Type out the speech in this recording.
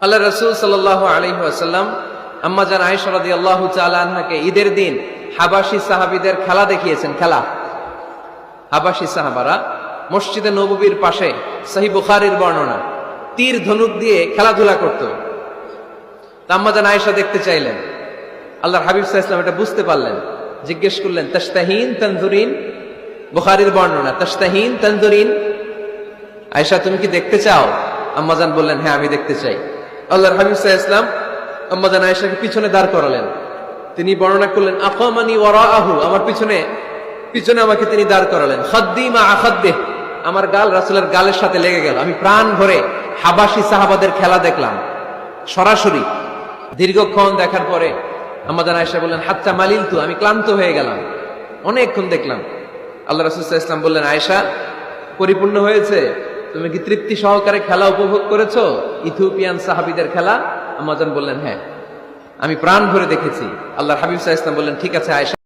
আল্লাহ রাসূল সাল্লাল্লাহু আলাইহি ওয়াসাল্লাম আম্মা জান আয়েশা রাদিয়াল্লাহু তাআলা আনহাকে ঈদের দিন হাবাশি সাহাবীদের খেলা দেখিয়েছেন। খেলা, হাবাশি সাহাবারা মসজিদে নববীর পাশে, সহিহ বুখারীর বর্ণনা, তীর ধনুক দিয়ে খেলাধুলা করত। আম্মা জান আয়েশা দেখতে চাইলেন, আল্লাহর হাবিব সাল্লাল্লাহু আলাইহি ওয়াসাল্লাম এটা বুঝতে পারলেন, জিজ্ঞেস করলেন তাশতাহিন তানজুরিন, বুখারীর বর্ণনা, তাশতাহিন তানজুরিন, আয়েশা তুমি কি দেখতে চাও? আম্মা জান বললেন হ্যাঁ আমি দেখতে চাই। আল্লাহর হাবিব সাল্লাল্লাহু আলাইহি ওয়াসাল্লাম আম্মা জান আয়েশাকে পিছনে দাঁড় করালেন। তিনি বর্ণনা করলেন আকামানি ওয়ারাআহু, আমার পিছনে আমাকে তিনি দাঁড় করালেন। খাদ্দি মা আখাদ্দিহ, আমার গাল রাসূলের গালের সাথে লেগে গেল। আমি প্রাণ ভরে হাবাশি সাহাবাদের খেলা দেখলাম সরাসরি। দীর্ঘক্ষণ দেখার পরে আম্মা জান আয়েশা বললেন হাত্তা মালিলতু, আমি ক্লান্ত হয়ে গেলাম, অনেকক্ষণ দেখলাম। আল্লাহ রাসূল সাল্লাল্লাহু আলাইহি ওয়াসাল্লাম বললেন আয়েশা পরিপূর্ণ হয়েছে, তুমি কি তৃপ্তি সহকারে খেলা উপভোগ করেছো, ইথিওপিয়ান সাহাবীদের খেলা? আম্মা জান বললেন হ্যাঁ, আমি প্রাণ ভরে দেখেছি। আল্লাহর হাবিব সাল্লাল্লাহু আলাইহি ওয়াসাল্লাম বললেন ঠিক আছে আয়েশা,